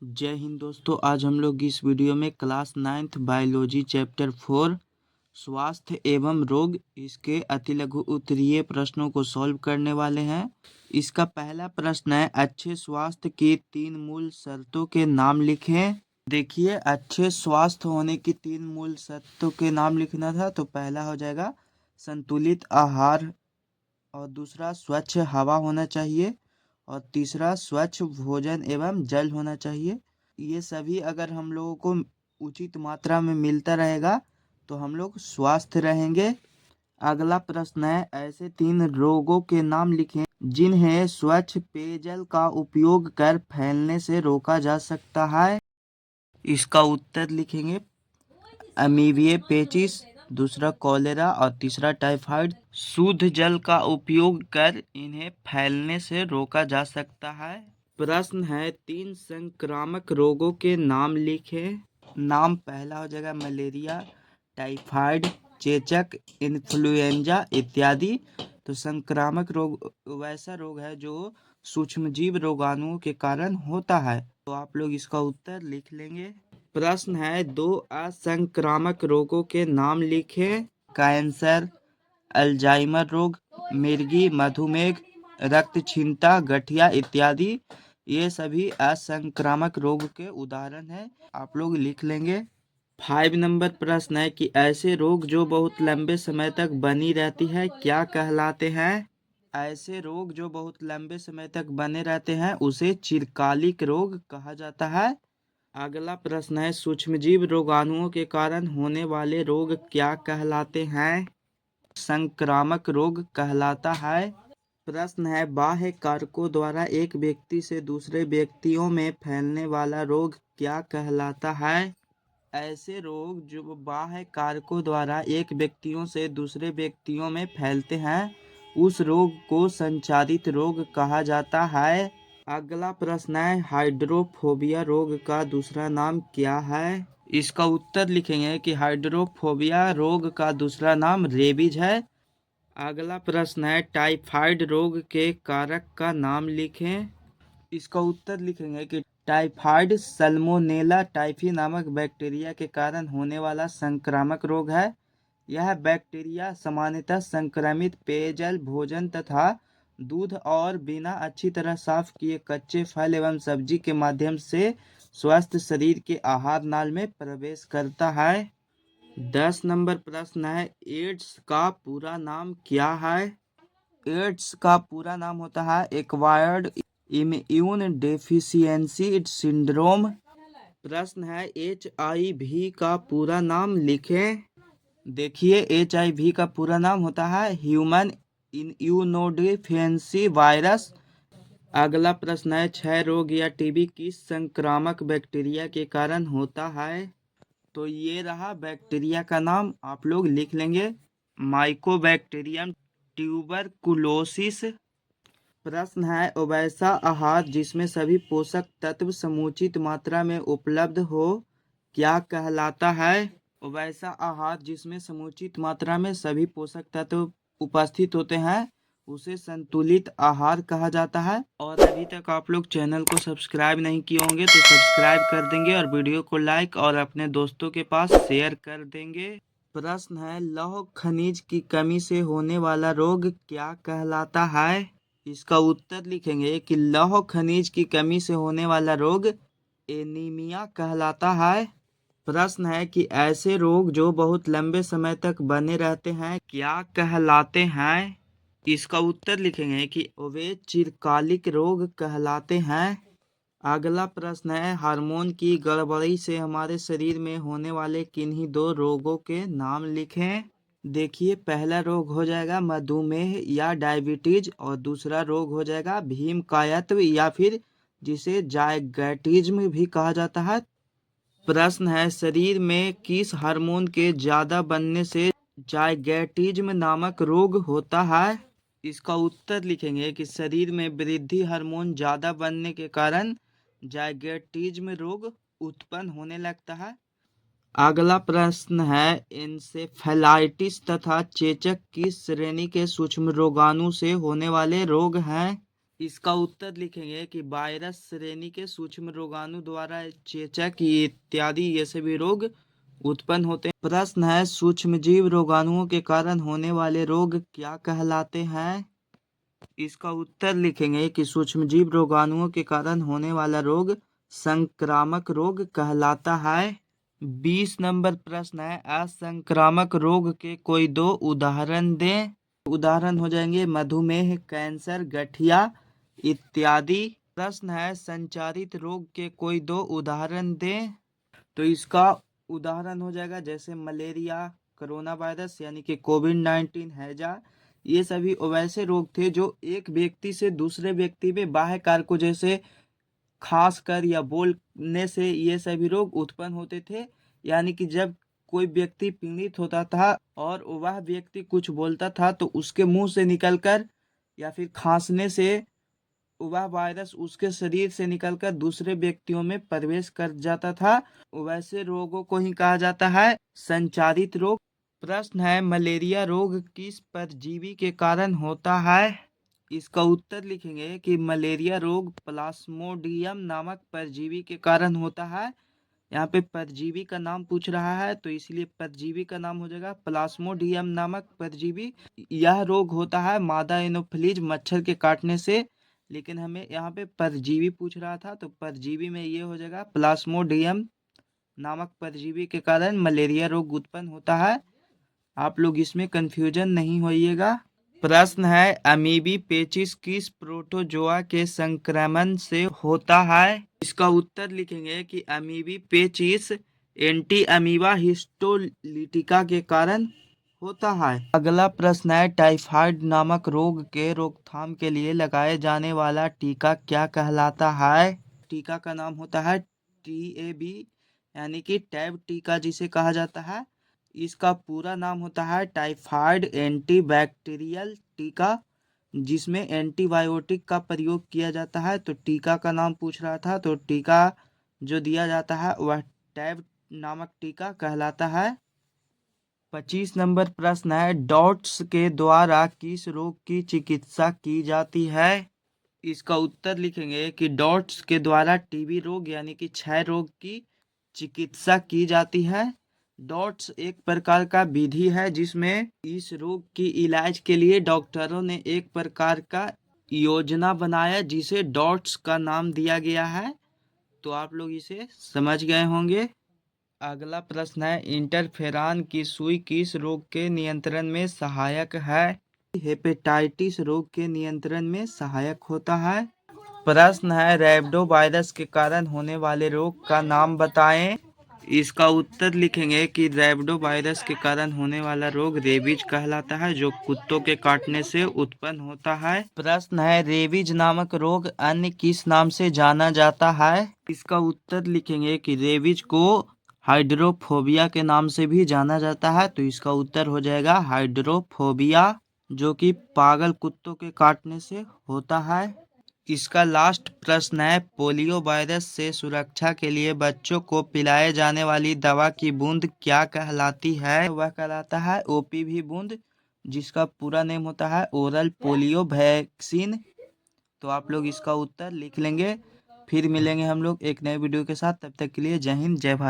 जय हिंद दोस्तों। आज हम लोग इस वीडियो में क्लास 9th बायोलॉजी चैप्टर 4 स्वास्थ्य एवं रोग इसके अति लघु उत्तरीय प्रश्नों को सॉल्व करने वाले हैं। इसका पहला प्रश्न है, अच्छे स्वास्थ्य की 3 मूल शर्तों के नाम लिखें। देखिए, अच्छे स्वास्थ्य होने की 3 मूल शर्तों के नाम लिखना था तो पहला हो जाएगा संतुलित आहार, और दूसरा स्वच्छ हवा होना चाहिए, और तीसरा स्वच्छ भोजन एवं जल होना चाहिए। ये सभी अगर हम लोगों को उचित मात्रा में मिलता रहेगा तो हम लोग स्वस्थ रहेंगे। अगला प्रश्न है, ऐसे 3 रोगों के नाम लिखें जिन्हें स्वच्छ पेयजल का उपयोग कर फैलने से रोका जा सकता है। इसका उत्तर लिखेंगे अमीबिया पेचिस, दूसरा कॉलेरा और तीसरा टाइफाइड। शुद्ध जल का उपयोग कर इन्हें फैलने से रोका जा सकता है। प्रश्न है, 3 संक्रामक रोगों के नाम लिखें। नाम पहला हो जाएगा मलेरिया, टाइफाइड, चेचक, इन्फ्लुएंजा इत्यादि। तो संक्रामक रोग वैसा रोग है जो सूक्ष्मजीव रोगाणुओं के कारण होता है। तो आप लोग इसका उत्तर लिख लेंगे। प्रश्न है, 2 असंक्रामक रोगों के नाम लिखें। कैंसर, अल्जाइमर रोग, मिर्गी, मधुमेह, रक्तहीनता, गठिया इत्यादि। ये सभी असंक्रामक रोग के उदाहरण हैं। आप लोग लिख लेंगे। 5 नंबर प्रश्न है कि ऐसे रोग जो बहुत लंबे समय तक बनी रहती है क्या कहलाते हैं। ऐसे रोग जो बहुत लंबे समय तक बने रहते हैं उसे चिरकालिक रोग कहा जाता है। अगला प्रश्न है, सूक्ष्मजीव रोगाणुओं के कारण होने वाले रोग क्या कहलाते हैं। संक्रामक रोग कहलाता है। प्रश्न है, बाह्य कारकों द्वारा एक व्यक्ति से दूसरे व्यक्तियों में फैलने वाला रोग क्या कहलाता है। ऐसे रोग जो बाह्य कारकों द्वारा एक व्यक्तियों से दूसरे व्यक्तियों में फैलते हैं उस रोग को संचारित रोग कहा जाता है। अगला प्रश्न है, हाइड्रोफोबिया रोग का दूसरा नाम क्या है। इसका उत्तर लिखेंगे कि हाइड्रोफोबिया रोग का दूसरा नाम रेबीज है। अगला प्रश्न है, टाइफाइड रोग के कारक का नाम लिखें। इसका उत्तर लिखेंगे कि टाइफाइड सल्मोनेला टाइफी नामक बैक्टीरिया के कारण होने वाला संक्रामक रोग है। यह बैक्टीरिया सामान्यतः संक्रमित पेयजल, भोजन तथा दूध और बिना अच्छी तरह साफ किए कच्चे फल एवं सब्जी के माध्यम से स्वस्थ शरीर के आहार नाल में प्रवेश करता है। 10 नंबर प्रश्न है, एड्स का पूरा नाम क्या है। एड्स का पूरा नाम होता है एक्वायर्ड इम्यून डेफिशिएंसी सिंड्रोम। प्रश्न है, HIV का पूरा नाम लिखें। देखिए, HIV का पूरा नाम होता है ह्यूमन इम्यूनोडेफिशिएंसी वायरस। अगला प्रश्न है, क्षय रोग या टीबी किस संक्रामक बैक्टीरिया के कारण होता है। तो ये रहा बैक्टीरिया का नाम, आप लोग लिख लेंगे माइकोबैक्टीरियम ट्यूबरकुलोसिस। प्रश्न है, वैसा आहार जिसमें सभी पोषक तत्व समुचित मात्रा में उपलब्ध हो क्या कहलाता है। वैसा आहार जिसमें समुचित मात्रा में सभी पोषक तत्व उपस्थित होते हैं उसे संतुलित आहार कहा जाता है। और अभी तक आप लोग चैनल को सब्सक्राइब नहीं किए होंगे तो सब्सक्राइब कर देंगे और वीडियो को लाइक और अपने दोस्तों के पास शेयर कर देंगे। प्रश्न है, लौह खनिज की कमी से होने वाला रोग क्या कहलाता है। इसका उत्तर लिखेंगे कि लौह खनिज की कमी से होने वाला रोग एनीमिया कहलाता है। प्रश्न है कि ऐसे रोग जो बहुत लंबे समय तक बने रहते हैं क्या कहलाते हैं। इसका उत्तर लिखेंगे कि वे चिरकालिक रोग कहलाते हैं। अगला प्रश्न है, हार्मोन की गड़बड़ी से हमारे शरीर में होने वाले किन्हीं 2 रोगों के नाम लिखें। देखिए, पहला रोग हो जाएगा मधुमेह या डायबिटीज, और दूसरा रोग हो जाएगा भीमकायत्व या फिर जिसे जायगैटिज्म भी कहा जाता है। प्रश्न है, शरीर में किस हार्मोन के ज्यादा बनने से जायगैटिज्म नामक रोग होता है। इसका उत्तर लिखेंगे कि शरीर में वृद्धि हार्मोन ज्यादा बनने के कारण जायगैटिज्म रोग उत्पन्न होने लगता है। अगला प्रश्न है, एन्सेफेलाइटिस तथा चेचक किस श्रेणी के सूक्ष्म रोगाणु से होने वाले रोग हैं। इसका उत्तर लिखेंगे कि वायरस श्रेणी के सूक्ष्म रोगाणु द्वारा चेचक इत्यादि ये सभी रोग उत्पन्न होते हैं। प्रश्न है, सूक्ष्मजीव रोगाणुओं के कारण होने वाले रोग क्या कहलाते हैं? इसका उत्तर लिखेंगे कि सूक्ष्मजीव रोगाणुओं के कारण होने वाला रोग संक्रामक रोग कहलाता है। 20 नंबर प्रश्न है, असंक्रामक रोग के कोई दो उदाहरण दें। उदाहरण हो जाएंगे मधुमेह, कैंसर, गठिया इत्यादि। प्रश्न है, संचारित रोग के कोई दो उदाहरण दें। तो इसका उदाहरण हो जाएगा जैसे मलेरिया, कोरोना वायरस यानी कि कोविड-19, हैजा। ये सभी वैसे रोग थे जो एक व्यक्ति से दूसरे व्यक्ति में बाह्य कारकों जैसे खास कर या बोलने से ये सभी रोग उत्पन्न होते थे। यानी कि जब कोई व्यक्ति पीड़ित होता था और वह व्यक्ति कुछ बोलता था तो उसके मुंह से निकलकर या फिर खांसने से वह वायरस उसके शरीर से निकलकर दूसरे व्यक्तियों में प्रवेश कर जाता था। वैसे रोगों को ही कहा जाता है संचारित रोग। प्रश्न है, मलेरिया रोग किस परजीवी के कारण होता है? इसका उत्तर लिखेंगे कि मलेरिया रोग प्लाज्मोडियम नामक परजीवी के कारण होता है। यहाँ पे परजीवी का नाम पूछ रहा है तो इसलिए परजीवी का नाम हो जाएगा प्लाज्मोडियम नामक परजीवी। यह रोग होता है मादा एनोफिलीज मच्छर के काटने से, लेकिन हमें यहाँ पे परजीवी पूछ रहा था तो परजीवी में ये हो जाएगा प्लाज्मोडियम नामक परजीवी के कारण मलेरिया रोग उत्पन्न होता है। आप लोग इसमें कंफ्यूजन नहीं होइएगा। प्रश्न है, अमीबी पेचिस किस प्रोटोजोआ के संक्रमण से होता है? इसका उत्तर लिखेंगे कि अमीबी पेचिस एंटी अमीबा हिस्टोलिटिका के कारण होता है। अगला प्रश्न है, टाइफाइड नामक रोग के रोकथाम के लिए लगाए जाने वाला टीका क्या कहलाता है? टीका का नाम होता है TAB यानी कि टैब टीका जिसे कहा जाता है। इसका पूरा नाम होता है टाइफाइड एंटीबैक्टीरियल टीका, जिसमें एंटीबायोटिक का प्रयोग किया जाता है। तो टीका का नाम पूछ रहा था तो टीका जो दिया जाता है वह टैब नामक टीका कहलाता है। 25 नंबर प्रश्न है, डॉट्स के द्वारा किस रोग की चिकित्सा की जाती है? इसका उत्तर लिखेंगे कि डॉट्स के द्वारा टीबी रोग यानी कि क्षय रोग की चिकित्सा की जाती है। डॉट्स एक प्रकार का विधि है जिसमें इस रोग की इलाज के लिए डॉक्टरों ने एक प्रकार का योजना बनाया जिसे डॉट्स का नाम दिया गया है। तो आप लोग इसे समझ गए होंगे। अगला प्रश्न है, इंटरफेरॉन की सुई किस रोग के नियंत्रण में सहायक है? हेपेटाइटिस रोग के नियंत्रण में सहायक होता है। प्रश्न है, रैबिडो वायरस के कारण होने वाले रोग का नाम बताएं। इसका उत्तर लिखेंगे कि रैबिडो वायरस के कारण होने वाला रोग रेबीज कहलाता है जो कुत्तों के काटने से उत्पन्न होता है। प्रश्न है, रेबीज नामक रोग अन्य किस नाम से जाना जाता है? इसका उत्तर लिखेंगे कि रेबीज को हाइड्रोफोबिया के नाम से भी जाना जाता है। तो इसका उत्तर हो जाएगा हाइड्रोफोबिया, जो कि पागल कुत्तों के काटने से होता है। इसका लास्ट प्रश्न है, पोलियो वायरस से सुरक्षा के लिए बच्चों को पिलाए जाने वाली दवा की बूंद क्या कहलाती है? वह कहलाता है OPV बूंद, जिसका पूरा नेम होता है ओरल पोलियो वैक्सीन। तो आप लोग इसका उत्तर लिख लेंगे। फिर मिलेंगे हम लोग एक नए वीडियो के साथ, तब तक के लिए जय हिंद जय भारत।